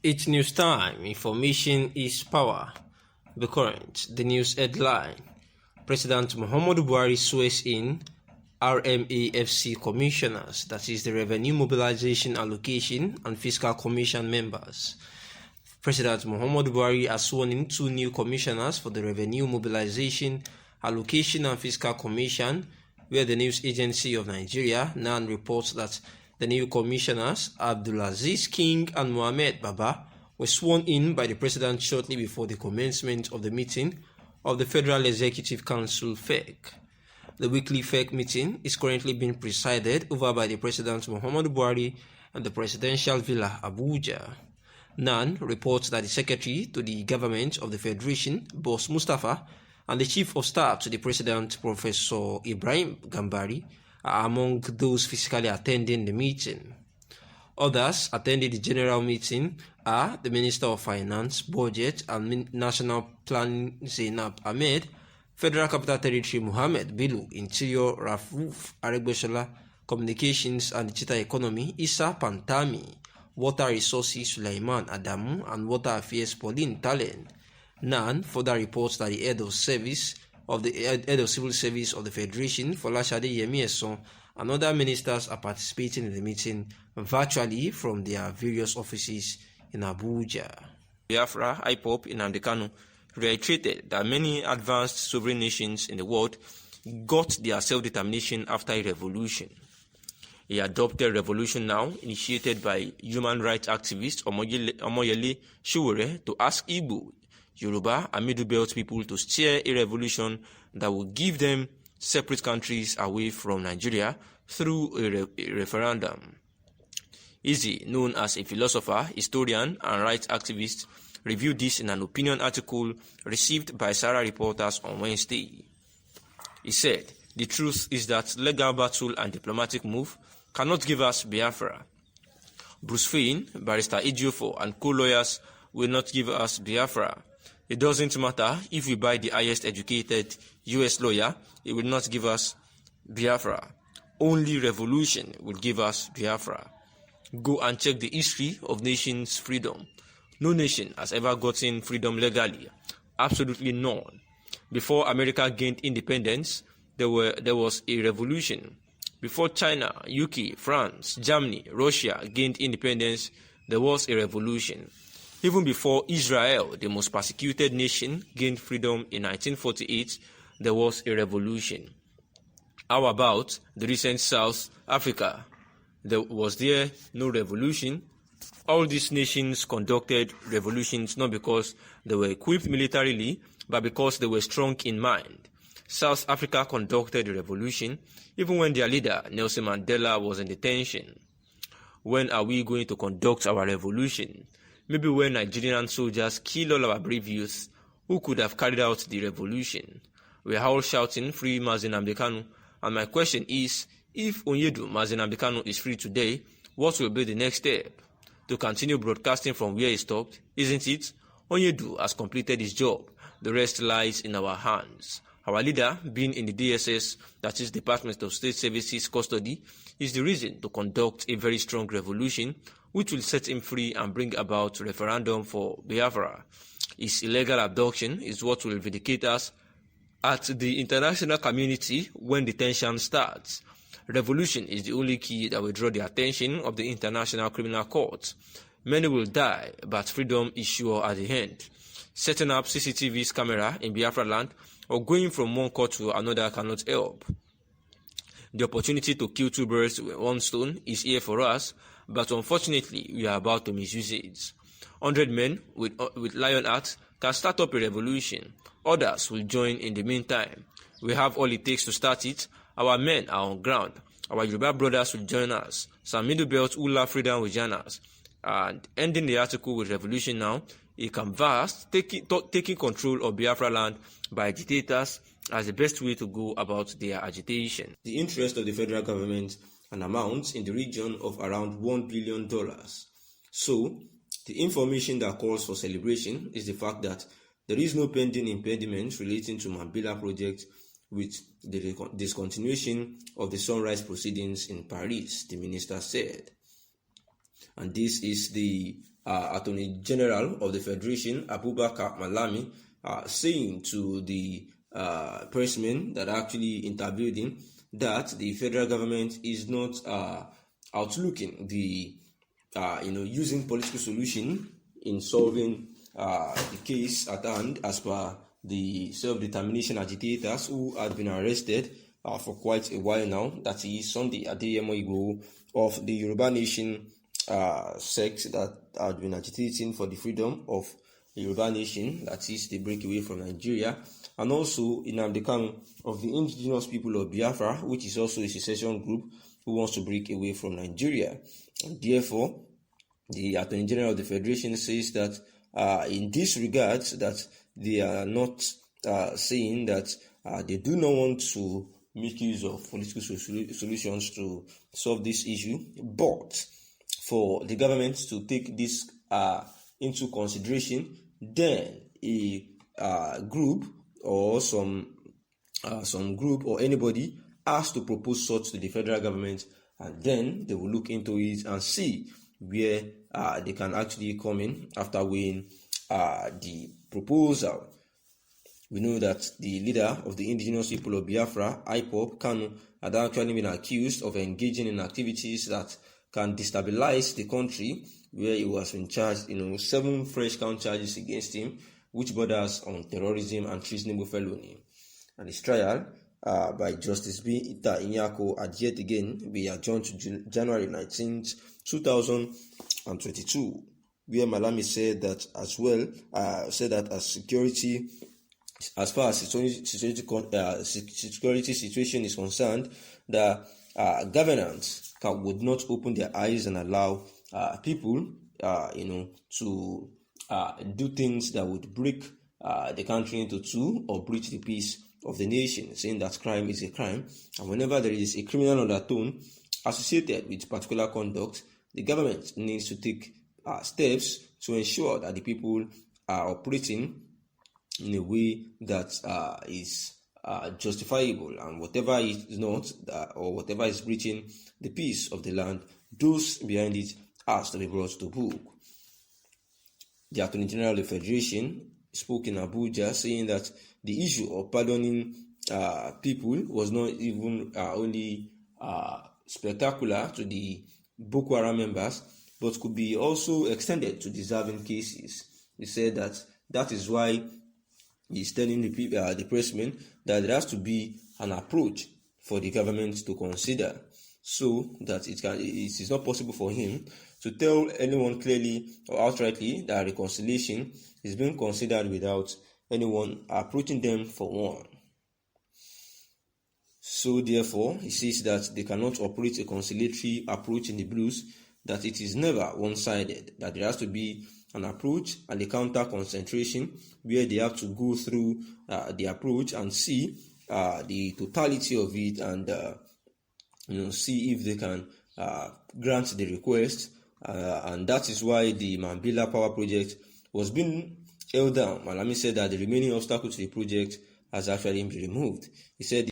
It's news time. Information is power. The current, the news headline. President Muhammadu Buhari swears in RMAFC commissioners, that is the Revenue Mobilization Allocation and Fiscal Commission members. President Muhammadu Buhari has sworn in 2 new commissioners for the Revenue Mobilization Allocation and Fiscal Commission, where the news agency of Nigeria, NAN, reports that the new commissioners, Abdulaziz King and Mohamed Baba, were sworn in by the president shortly before the commencement of the meeting of the Federal Executive Council (FEC). The weekly FEC meeting is currently being presided over by the President Muhammadu Buhari and the Presidential Villa, Abuja. NAN reports that the Secretary to the Government of the Federation, Boss Mustafa, and the Chief of Staff to the President, Professor Ibrahim Gambari, are among those physically attending the meeting. Others attending the general meeting are the Minister of Finance, Budget and National Planning Zainab Ahmed, Federal Capital Territory Mohammed Bello, Interior Rauf Aregbesola, Communications and Digital Economy Issa Pantami, Water Resources Sulaiman Adamu, and Water Affairs Pauline Talen. NAN further reports that the head of Civil Service of the Federation, Folashade Yemi, and other ministers are participating in the meeting virtually from their various offices in Abuja. Biafra, IPOB, Nnamdi Kanu reiterated that many advanced sovereign nations in the world got their self-determination after a revolution. He adopted revolution now initiated by human rights activist Omoyele Sowore to ask Igbo, Yoruba and Middle Belt people to steer a revolution that will give them separate countries away from Nigeria through a referendum. Izzy, known as a philosopher, historian, and rights activist, reviewed this in an opinion article received by Sarah reporters on Wednesday. He said, "The truth is that legal battle and diplomatic move cannot give us Biafra. Bruce Fein, Barrister Ejiofor, and co-lawyers will not give us Biafra. It doesn't matter if we buy the highest educated US lawyer, it will not give us Biafra. Only revolution will give us Biafra. Go and check the history of nations' freedom. No nation has ever gotten freedom legally. Absolutely none. Before America gained independence, there was a revolution. Before China, UK, France, Germany, Russia gained independence, there was a revolution. Even before Israel, the most persecuted nation, gained freedom in 1948, there was a revolution. How about the recent South Africa? Was there no revolution? All these nations conducted revolutions not because they were equipped militarily, but because they were strong in mind. South Africa conducted a revolution even when their leader, Nelson Mandela, was in detention. When are we going to conduct our revolution? Maybe when Nigerian soldiers kill all our brave youth who could have carried out the revolution. We are all shouting, "Free Mazi Nnamdi Kanu," and my question is, if Onyedu Mazi Nnamdi Kanu is free today, what will be the next step? To continue broadcasting from where he stopped, isn't it? Onyedu has completed his job. The rest lies in our hands. Our leader, being in the DSS, that is Department of State Services custody, is the reason to conduct a very strong revolution which will set him free and bring about referendum for Biafra. His illegal abduction is what will vindicate us at the international community when the tension starts. Revolution is the only key that will draw the attention of the International Criminal Court. Many will die, but freedom is sure at the end. Setting up CCTV's camera in Biafra land or going from one court to another cannot help. The opportunity to kill 2 birds with 1 stone is here for us, but unfortunately, we are about to misuse it. 100 men with lion hearts can start up a revolution. Others will join in the meantime. We have all it takes to start it. Our men are on ground. Our Yoruba brothers will join us. Some Middle Belt who love freedom will join us. And ending the article with revolution now, a canvas taking control of Biafra land by agitators as the best way to go about their agitation. The interest of the federal government an amount in the region of around $1 billion. So, the information that calls for celebration is the fact that there is no pending impediment relating to Mambila project with the discontinuation of the sunrise proceedings in Paris, the minister said. And this is the Attorney General of the Federation, Abubakar Malami, saying to the pressmen that actually interviewed him that the federal government is not outlooking the using political solution in solving the case at hand, as per the self-determination agitators who had been arrested for quite a while now. That is Sunday Adeyemo Igboho of the Yoruba Nation sect that had been agitating for the freedom of the Yoruba Nation, that is the breakaway from Nigeria, and also Nnamdi Kanu of the indigenous people of Biafra, which is also a secession group who wants to break away from Nigeria. And therefore, the Attorney General of the Federation says that in this regard, that they are not saying that they do not want to make use of political solutions to solve this issue, but for the government to take this into consideration, then a group or some group or anybody has to propose such to the federal government, and then they will look into it and see where they can actually come in after weighing the proposal. We know that the leader of the indigenous people of Biafra, IPOB, Kanu, had actually been accused of engaging in activities that can destabilize the country, where he was in charge, 7 fresh count charges against him, which borders on terrorism and treasonable felony. And his trial by Justice B. Ita Inyako had yet again been adjourned to January 19th, 2022, where Malami said that as far as security situation is concerned, the governance would not open their eyes and allow people, to do things that would break the country into two or breach the peace of the nation, saying that crime is a crime, and whenever there is a criminal undertone associated with particular conduct, the government needs to take steps to ensure that the people are operating in a way that is justifiable, and whatever is not, or whatever is breaching the peace of the land, those behind it has to be brought to book. The Attorney General of the Federation spoke in Abuja, saying that the issue of pardoning people was not even only spectacular to the Boko Haram members, but could be also extended to deserving cases. He said that is why he's telling the pressmen that there has to be an approach for the government to consider, so that it is not possible for him to tell anyone clearly or outrightly that reconciliation is being considered without anyone approaching them for one. So therefore, he says that they cannot operate a conciliatory approach in the blues, that it is never one-sided, that there has to be an approach and a counter concentration where they have to go through the approach and see the totality of it, and see if they can grant the request, and that is why the Mambila Power Project was being held down. Malami said that the remaining obstacle to the project has actually been removed. He said